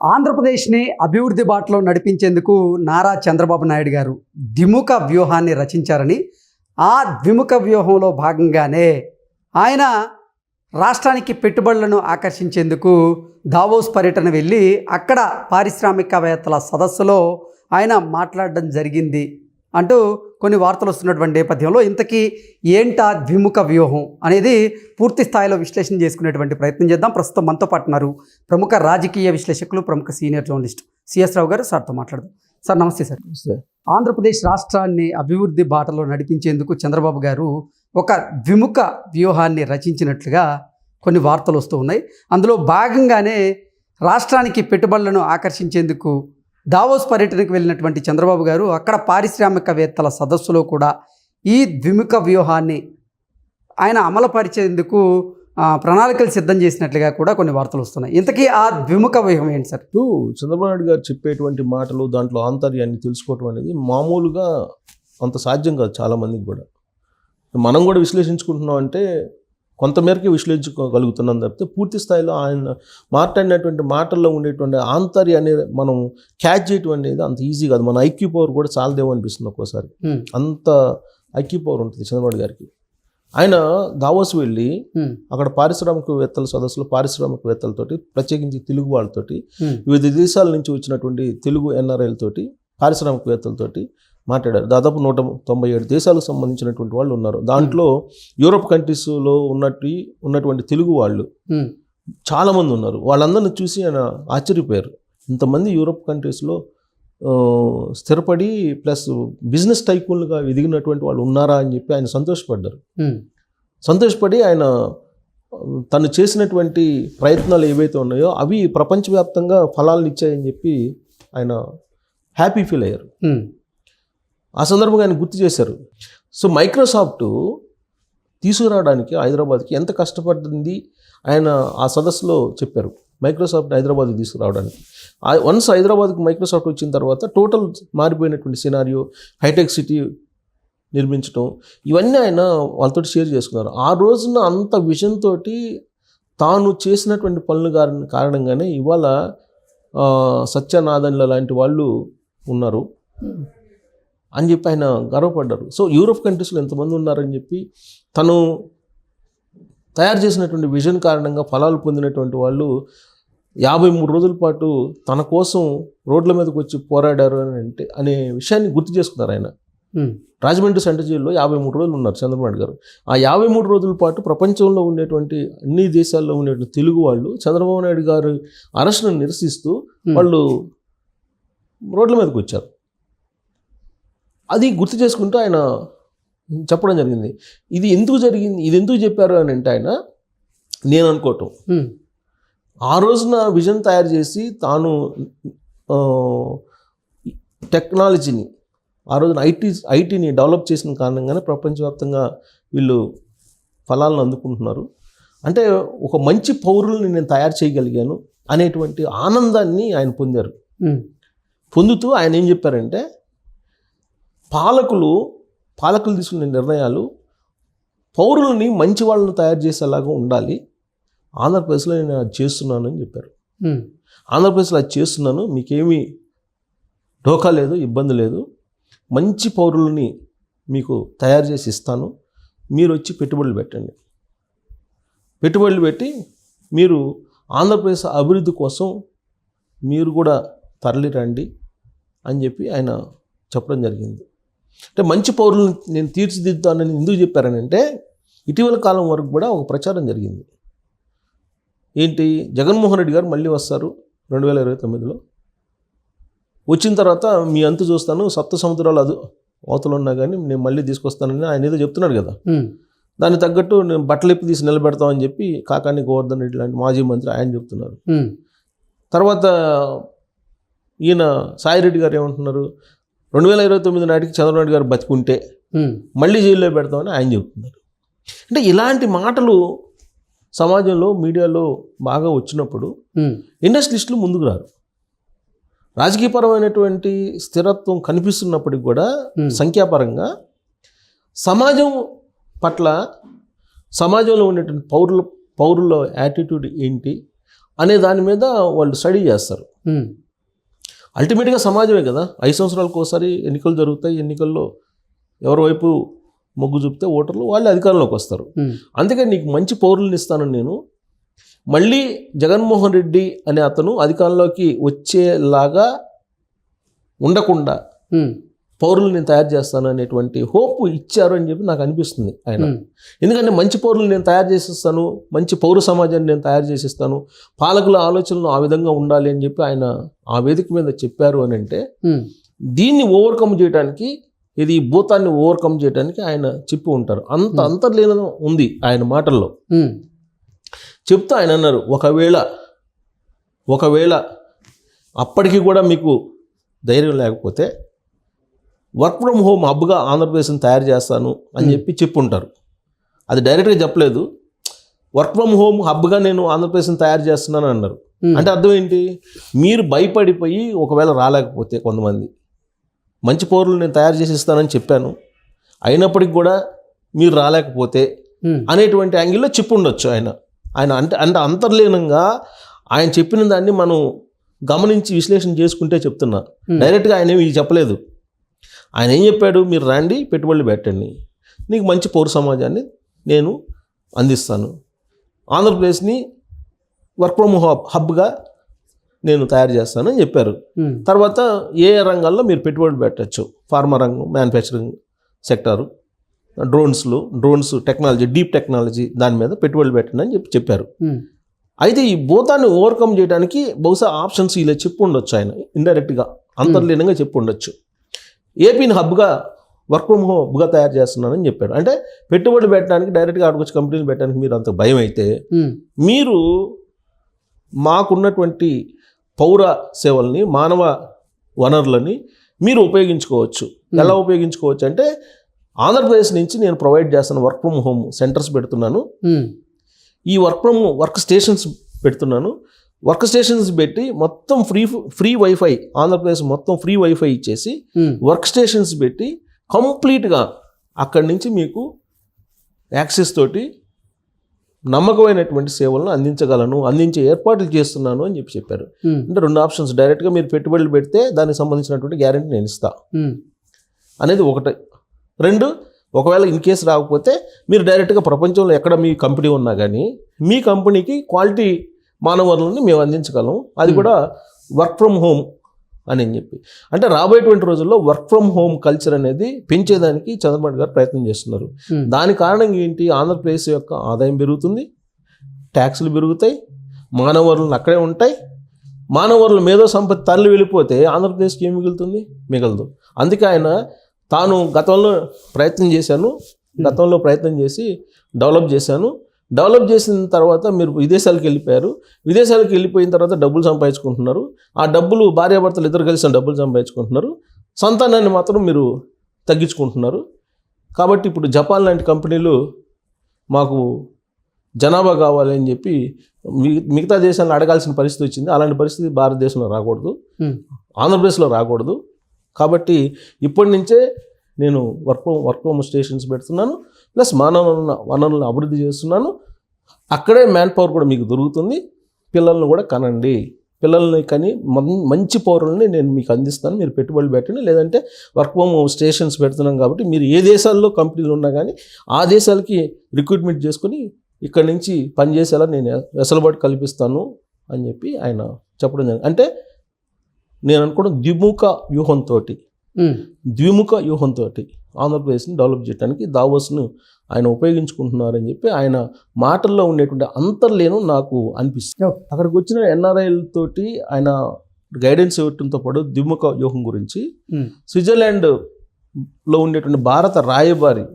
ఆంధ్రప్రదేశ్ని అభివృద్ధి బాటలో నడిపించేందుకు నారా చంద్రబాబు నాయుడు గారు ద్విముఖ వ్యూహాన్ని రచించారని, ఆ ద్విముఖ వ్యూహంలో భాగంగానే ఆయన రాష్ట్రానికి పెట్టుబడులను ఆకర్షించేందుకు దావోస్ పర్యటన వెళ్ళి అక్కడ పారిశ్రామికవేత్తల సదస్సులో ఆయన మాట్లాడడం జరిగింది అంటూ కొన్ని వార్తలు వస్తున్నటువంటి నేపథ్యంలో ఇంతకీ ఏంటా ద్విముఖ వ్యూహం అనేది పూర్తి స్థాయిలో విశ్లేషణ చేసుకునేటువంటి ప్రయత్నం చేద్దాం. ప్రస్తుతం మనతో పాటు ఉన్నారు ప్రముఖ రాజకీయ విశ్లేషకులు, ప్రముఖ సీనియర్ జర్నలిస్ట్ సిఎస్ రావు గారు. సార్తో మాట్లాడదాం. సార్ నమస్తే. సార్ నమస్తే. ఆంధ్రప్రదేశ్ రాష్ట్రాన్ని అభివృద్ధి బాటలో నడిపించేందుకు చంద్రబాబు గారు ఒక ద్విముఖ వ్యూహాన్ని రచించినట్లుగా కొన్ని వార్తలు వస్తూ ఉన్నాయి. అందులో భాగంగానే రాష్ట్రానికి పెట్టుబడులను ఆకర్షించేందుకు దావోస్ పర్యటనకు వెళ్ళినటువంటి చంద్రబాబు గారు అక్కడ పారిశ్రామికవేత్తల సదస్సులో కూడా ఈ ద్విముఖ వ్యూహాన్ని ఆయన అమలుపరిచేందుకు ప్రణాళికలు సిద్ధం చేసినట్లుగా కూడా కొన్ని వార్తలు వస్తున్నాయి. ఇంతకీ ఆ ద్విముఖ వ్యూహం ఏంటి సార్? చంద్రబాబు నాయుడు గారు చెప్పేటువంటి మాటలు, దాంట్లో ఆంతర్యాన్ని తెలుసుకోవటం అనేది మామూలుగా అంత సాధ్యం కాదు చాలామందికి కూడా. మనం కూడా విశ్లేషించుకుంటున్నాం అంటే కొంతమేరకే విశ్లేషించుకోగలుగుతున్నాం తప్పితే పూర్తి స్థాయిలో ఆయన మాట్లాడినటువంటి మాటల్లో ఉండేటువంటి ఆంతర్యాన్ని మనం క్యాచ్ చేయటం అనేది అంత ఈజీ కాదు. మన ఐక్యూ పవర్ కూడా చాలదేమో అనిపిస్తుంది ఒక్కోసారి. అంత ఐక్యూ పవర్ ఉంటుంది చంద్రబాబు గారికి. ఆయన దావోస్ వెళ్ళి అక్కడ పారిశ్రామికవేత్తల సదస్సులో పారిశ్రామికవేత్తలతోటి, ప్రత్యేకించి తెలుగు వాళ్ళతోటి, వివిధ దేశాల నుంచి వచ్చినటువంటి తెలుగు ఎన్ఆర్ఐలతోటి, పారిశ్రామికవేత్తలతోటి మాట్లాడారు. దాదాపు 197 దేశాలకు సంబంధించినటువంటి వాళ్ళు ఉన్నారు. దాంట్లో యూరోప్ కంట్రీస్లో ఉన్నటువంటి తెలుగు వాళ్ళు చాలామంది ఉన్నారు. వాళ్ళందరిని చూసి ఆయన ఆశ్చర్యపోయారు. ఇంతమంది యూరోప్ కంట్రీస్లో స్థిరపడి ప్లస్ బిజినెస్ టైకూన్లుగా ఎదిగినటువంటి వాళ్ళు ఉన్నారా అని చెప్పి ఆయన సంతోషపడ్డారు. సంతోషపడి ఆయన తను చేసినటువంటి ప్రయత్నాలు ఏవైతే ఉన్నాయో అవి ప్రపంచవ్యాప్తంగా ఫలాలను ఇచ్చాయని చెప్పి ఆయన హ్యాపీ ఫీల్ అయ్యారు. ఆ సందర్భంగా ఆయన గుర్తు చేశారు. సో మైక్రోసాఫ్ట్ తీసుకురావడానికి హైదరాబాద్కి ఎంత కష్టపడింది ఆయన ఆ సదస్సులో చెప్పారు. మైక్రోసాఫ్ట్ హైదరాబాద్కి తీసుకురావడానికి వన్స్ హైదరాబాద్కి మైక్రోసాఫ్ట్ వచ్చిన తర్వాత టోటల్ మారిపోయినటువంటి సినారియో, హైటెక్ సిటీ నిర్మించడం, ఇవన్నీ ఆయన వాళ్ళతో షేర్ చేసుకున్నారు. ఆ రోజున అంత విజన్ తోటి తాను చేసినటువంటి పనుల కారణంగానే ఇవాళ సత్యనాదన్ల లాంటి వాళ్ళు ఉన్నారు అని చెప్పి ఆయన గర్వపడ్డారు. సో యూరోప్ కంట్రీస్లో ఎంతమంది ఉన్నారని చెప్పి తను తయారు చేసినటువంటి విజన్ కారణంగా ఫలాలు పొందినటువంటి వాళ్ళు 53 రోజుల పాటు తన కోసం రోడ్ల మీదకి వచ్చి పోరాడారు అనే విషయాన్ని గుర్తు చేసుకున్నారు ఆయన. రాజమండ్రి సెంట్రల్ జైల్లో 53 రోజులు ఉన్నారు చంద్రబాబు నాయుడు గారు. ఆ 53 రోజుల పాటు ప్రపంచంలో ఉండేటువంటి అన్ని దేశాల్లో ఉండేటువంటి తెలుగు వాళ్ళు చంద్రబాబు నాయుడు గారు అరెస్ట్ను నిరసిస్తూ వాళ్ళు రోడ్ల మీదకి వచ్చారు. అది గుర్తు చేసుకుంటూ ఆయన చెప్పడం జరిగింది. ఇది ఎందుకు జరిగింది, ఇది ఎందుకు చెప్పారు అని అంటే ఆయన నేను అనుకోవటం, ఆ రోజున విజన్ తయారు చేసి తాను టెక్నాలజీని ఆ రోజున ఐటీని డెవలప్ చేసిన కారణంగానే ప్రపంచవ్యాప్తంగా వీళ్ళు ఫలాలను అందుకుంటున్నారు. అంటే ఒక మంచి పౌరుల్ని నేను తయారు చేయగలిగాను అనేటువంటి ఆనందాన్ని ఆయన పొందారు. పొందుతూ ఆయన ఏం చెప్పారంటే పాలకులు తీసుకునే నిర్ణయాలు పౌరులని మంచి వాళ్ళని తయారు చేసేలాగా ఉండాలి. ఆంధ్రప్రదేశ్లో నేను అది చేస్తున్నాను అని చెప్పారు. ఆంధ్రప్రదేశ్లో అది చేస్తున్నాను, మీకేమీ ఢోకా లేదు, ఇబ్బంది లేదు, మంచి పౌరులని మీకు తయారు చేసి ఇస్తాను, మీరు వచ్చి పెట్టుబడులు పెట్టండి, పెట్టుబడులు పెట్టి మీరు ఆంధ్రప్రదేశ్ అభివృద్ధి కోసం మీరు కూడా తరలి రండి అని చెప్పి ఆయన చెప్పడం జరిగింది. అంటే మంచి పౌరులను నేను తీర్చిదిద్దుతానని ఎందుకు చెప్పారనంటే ఇటీవల కాలం వరకు కూడా ఒక ప్రచారం జరిగింది. ఏంటి, జగన్మోహన్ రెడ్డి గారు మళ్ళీ వస్తారు 2029లో, వచ్చిన తర్వాత మీ అంతు చూస్తాను, సప్త సముద్రాలు అవతలు ఉన్నా కానీ నేను మళ్ళీ తీసుకొస్తానని ఆయన ఏదో చెప్తున్నాడు కదా. దానికి తగ్గట్టు నేను బట్టలు ఎప్పి తీసి నిలబెడతామని చెప్పి కాకాని గోవర్ధన్ రెడ్డి లాంటి మాజీ మంత్రి ఆయన చెప్తున్నారు. తర్వాత ఈయన సాయిరెడ్డి గారు ఏమంటున్నారు, 2029 నాటికి చంద్రబాబు నాయుడు గారు బతికుంటే మళ్ళీ జైల్లో పెడతామని ఆయన చెప్తున్నారు. అంటే ఇలాంటి మాటలు సమాజంలో మీడియాలో బాగా వచ్చినప్పుడు ఇండస్ట్రియలిస్టులు ముందుకు రారు. రాజకీయపరమైనటువంటి స్థిరత్వం కనిపిస్తున్నప్పటికి కూడా సంఖ్యాపరంగా సమాజం పట్ల, సమాజంలో ఉండేటువంటి పౌరుల యాటిట్యూడ్ ఏంటి అనే దాని మీద వాళ్ళు స్టడీ చేస్తారు. అల్టిమేట్గా సమాజమే కదా. 5 సంవత్సరాలకు ఒకసారి ఎన్నికలు జరుగుతాయి. ఎన్నికల్లో ఎవరి వైపు మొగ్గు చూపితే ఓటర్లు వాళ్ళు అధికారంలోకి వస్తారు. అందుకని నీకు మంచి పౌరులను ఇస్తాను నేను, మళ్ళీ జగన్మోహన్ రెడ్డి అనే అతను అధికారంలోకి వచ్చేలాగా ఉండకుండా పౌరులు నేను తయారు చేస్తాను అనేటువంటి హోప్ ఇచ్చారు అని చెప్పి నాకు అనిపిస్తుంది ఆయన. ఎందుకంటే మంచి పౌరులు నేను తయారు చేసిస్తాను, మంచి పౌర సమాజాన్ని నేను తయారు చేసిస్తాను, పాలకుల ఆలోచనలు ఆ విధంగా ఉండాలి అని చెప్పి ఆయన ఆ వేదిక మీద చెప్పారు అని అంటే, దీన్ని ఓవర్కమ్ చేయడానికి, ఇది భూతాన్ని ఓవర్కమ్ చేయడానికి ఆయన చెప్పి ఉంటారు. అంత అంతర్లీనం ఉంది ఆయన మాటల్లో. చెప్తా ఆయన అన్నారు, ఒకవేళ అప్పటికి కూడా మీకు ధైర్యం లేకపోతే వర్క్ ఫ్రమ్ హోమ్ హబ్గా ఆంధ్రప్రదేశ్ని తయారు చేస్తాను అని చెప్పి చెప్పుంటారు. అది డైరెక్ట్గా చెప్పలేదు. వర్క్ ఫ్రమ్ హోమ్ హబ్గా నేను ఆంధ్రప్రదేశ్ని తయారు చేస్తున్నాను అన్నారు. అంటే అర్థం ఏంటి? మీరు భయపడిపోయి ఒకవేళ రాలేకపోతే, కొంతమంది మంచి పౌరులు నేను తయారు చేసి ఇస్తానని చెప్పాను, అయినప్పటికి కూడా మీరు రాలేకపోతే అనేటువంటి యాంగిల్లో చెప్పుండొచ్చు ఆయన. అంటే అంతర్లీనంగా ఆయన చెప్పిన దాన్ని మనం గమనించి విశ్లేషణ చేసుకుంటే చెప్తున్నా. డైరెక్ట్గా ఆయన ఏమి చెప్పలేదు. ఆయన ఏం చెప్పాడు? మీరు రండి, పెట్టుబడులు పెట్టండి, నీకు మంచి పౌర సమాజాన్ని నేను అందిస్తాను, ఆంధ్రప్రదేశ్ని వర్క్ ఫ్రమ్ హబ్గా నేను తయారు చేస్తాను అని చెప్పారు. తర్వాత ఏ రంగాల్లో మీరు పెట్టుబడులు పెట్టచ్చు, ఫార్మా రంగం, manufacturing sector, drones technology, deep technology, దాని మీద పెట్టుబడులు పెట్టండి అని చెప్పారు. అయితే ఈ భూతాన్ని ఓవర్కమ్ చేయడానికి బహుశా ఆప్షన్స్ ఇలా చెప్పు ఉండొచ్చు ఆయన, ఇండైరెక్ట్గా అంతర్లీనంగా చెప్పు ఉండొచ్చు. ఏపీని హబ్గా, వర్క్ ఫ్రమ్ హోమ్ హబ్గా తయారు చేస్తున్నానని చెప్పాడు. అంటే పెట్టుబడి పెట్టడానికి, డైరెక్ట్గా అక్కడికి కంపెనీలు పెట్టడానికి మీరు అంత భయం అయితే, మీరు మాకున్నటువంటి పౌర సేవల్ని, మానవ వనరులని మీరు ఉపయోగించుకోవచ్చు. ఎలా ఉపయోగించుకోవచ్చు అంటే, ఆంధ్రప్రదేశ్ నుంచి నేను ప్రొవైడ్ చేస్తాను వర్క్ ఫ్రమ్ హోమ్ సెంటర్స్ పెడుతున్నాను, ఈ వర్క్ స్టేషన్స్ పెడుతున్నాను. వర్క్ స్టేషన్స్ పెట్టి మొత్తం ఫ్రీ వైఫై, ఆంధ్రప్రదేశ్ మొత్తం ఫ్రీ వైఫై ఇచ్చేసి వర్క్ స్టేషన్స్ పెట్టి కంప్లీట్గా అక్కడి నుంచి మీకు యాక్సెస్ తోటి నమ్మకమైనటువంటి సేవలను అందించే ఏర్పాట్లు చేస్తున్నాను అని చెప్పారు. అంటే 2 ఆప్షన్స్, డైరెక్ట్గా మీరు పెట్టుబడులు పెడితే దానికి సంబంధించినటువంటి గ్యారెంటీ నేను ఇస్తా అనేది ఒకటి. 2, ఒకవేళ ఇన్ కేసు రాకపోతే మీరు డైరెక్ట్గా ప్రపంచంలో ఎక్కడ మీ కంపెనీ ఉన్నా కానీ మీ కంపెనీకి క్వాలిటీ మానవ వనరులని మేము అందించగలం, అది కూడా వర్క్ ఫ్రమ్ హోమ్ అని చెప్పి. అంటే రాబోయేటువంటి రోజుల్లో వర్క్ ఫ్రమ్ హోమ్ కల్చర్ అనేది పెంచేదానికి చంద్రబాబు గారు ప్రయత్నం చేస్తున్నారు. దాని కారణంగా ఏంటి? ఆంధ్రప్రదేశ్ యొక్క ఆదాయం పెరుగుతుంది, ట్యాక్సులు పెరుగుతాయి, మానవ వనరులు అక్కడే ఉంటాయి. మానవ వనరుల మేధో సంపత్తి తరలి వెళ్ళిపోతే ఆంధ్రప్రదేశ్కి ఏం మిగలదు. అందుకే ఆయన తాను గతంలో ప్రయత్నం చేసి డెవలప్ చేసిన తర్వాత మీరు విదేశాలకు వెళ్ళిపోయారు. విదేశాలకు వెళ్ళిపోయిన తర్వాత డబ్బులు సంపాదించుకుంటున్నారు. ఆ డబ్బులు భార్యాభర్తలు ఇద్దరు కలిసి డబ్బులు సంపాదించుకుంటున్నారు. సంతానాన్ని మాత్రం మీరు తగ్గించుకుంటున్నారు. కాబట్టి ఇప్పుడు జపాన్ లాంటి కంపెనీలు మాకు జనాభా కావాలి అని చెప్పి మిగతా దేశాలను అడగాల్సిన పరిస్థితి వచ్చింది. అలాంటి పరిస్థితి భారతదేశంలో రాకూడదు, ఆంధ్రప్రదేశ్లో రాకూడదు. కాబట్టి ఇప్పటి నుంచే నేను వర్క్ ఫ్రమ్ స్టేషన్స్ పెడుతున్నాను, ప్లస్ మానవ వనరులను అభివృద్ధి చేస్తున్నాను. అక్కడే మ్యాన్ పవర్ కూడా మీకు దొరుకుతుంది. పిల్లల్ని కూడా కనండి, పిల్లల్ని కని మంచి పౌరుల్ని నేను మీకు అందిస్తాను, మీరు పెట్టుబడులు పెట్టండి. లేదంటే వర్క్ ఫ్రమ్ స్టేషన్స్ పెడుతున్నాం కాబట్టి మీరు ఏ దేశాల్లో కంపెనీలు ఉన్నా కానీ ఆ దేశాలకి రిక్రూట్మెంట్ చేసుకుని ఇక్కడి నుంచి పనిచేసేలా నేను వెసులుబాటు కల్పిస్తాను అని చెప్పి ఆయన చెప్పడం జరిగింది. అంటే నేను అనుకోవడం ద్విముఖ వ్యూహంతో ఆంధ్రప్రదేశ్ని డెవలప్ చేయడానికి దావోస్ను ఆయన ఉపయోగించుకుంటున్నారని చెప్పి ఆయన మాటల్లో ఉండేటువంటి అంతర్లేను నాకు అనిపిస్తుంది. అక్కడికి వచ్చిన ఎన్ఆర్ఐల తోటి ఆయన గైడెన్స్ ఇవ్వడంతో పాటు ద్విముఖ వ్యూహం గురించి స్విట్జర్లాండ్లో ఉండేటువంటి భారత రాయబారి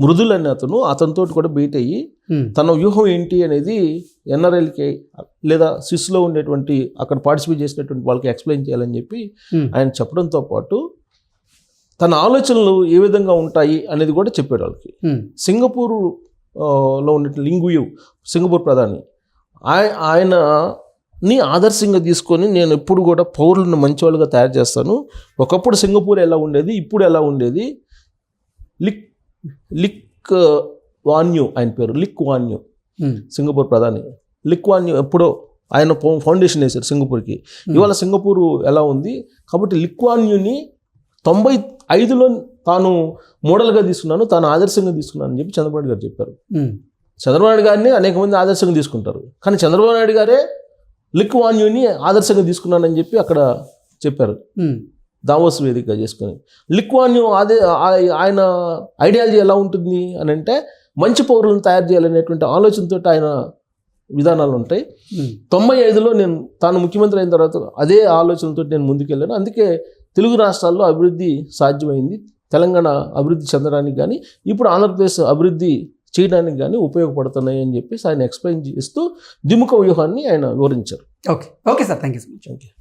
మృదుల్ అనే అతనితో కూడా భేటీ అయ్యి తన వ్యూహం ఏంటి అనేది ఎన్ఆర్ఐలకి లేదా స్విస్లో ఉండేటువంటి అక్కడ పార్టిసిపేట్ చేసినటువంటి వాళ్ళకి ఎక్స్ప్లెయిన్ చేయాలని చెప్పి ఆయన చెప్పడంతో పాటు తన ఆలోచనలు ఏ విధంగా ఉంటాయి అనేది కూడా చెప్పాడు వాళ్ళకి. సింగపూర్లో ఉండే లింగుయు, సింగపూర్ ప్రధాని, ఆయనని ఆదర్శంగా తీసుకొని నేను ఎప్పుడు కూడా పౌరులను మంచివాళ్ళుగా తయారు చేస్తాను. ఒకప్పుడు సింగపూర్ ఎలా ఉండేది, ఇప్పుడు ఎలా ఉండేది. లిక్ వాన్యూ ఆయన పేరు, లిక్ వాన్యూ సింగపూర్ ప్రధాని. లిక్ వాన్యూ ఎప్పుడో ఆయన ఫౌండేషన్ వేశారు సింగపూర్కి. ఇవాళ సింగపూర్ ఎలా ఉంది కాబట్టి లీ కువాన్ యూని 95లో తాను మోడల్గా తీసుకున్నాను, తాను ఆదర్శంగా తీసుకున్నాను అని చెప్పి చంద్రబాబు నాయుడు గారు చెప్పారు. చంద్రబాబు నాయుడు గారిని అనేక మంది ఆదర్శంగా తీసుకుంటారు, కానీ చంద్రబాబు నాయుడు గారే లీ కువాన్ యూని ఆదర్శంగా తీసుకున్నానని చెప్పి అక్కడ చెప్పారు దావోస్ వేదికగా చేసుకొని. లీ కువాన్ యూ ఆయన ఐడియాలజీ ఎలా ఉంటుంది అని అంటే మంచి పౌరులను తయారు చేయాలనేటువంటి ఆలోచనతో ఆయన విధానాలు ఉంటాయి. 95లో నేను తాను ముఖ్యమంత్రి అయిన తర్వాత అదే ఆలోచనతో నేను ముందుకెళ్ళాను. అందుకే తెలుగు రాష్ట్రాల్లో అభివృద్ధి సాధ్యమైంది, తెలంగాణ అభివృద్ధి చెందడానికి కానీ ఇప్పుడు ఆంధ్రప్రదేశ్ అభివృద్ధి చేయడానికి కానీ ఉపయోగపడుతున్నాయి అని చెప్పేసి ఆయన ఎక్స్ప్లెయిన్ చేస్తూ ద్విముఖ వ్యూహాన్ని ఆయన వివరించారు. Okay sir, thank you so much. Thank you.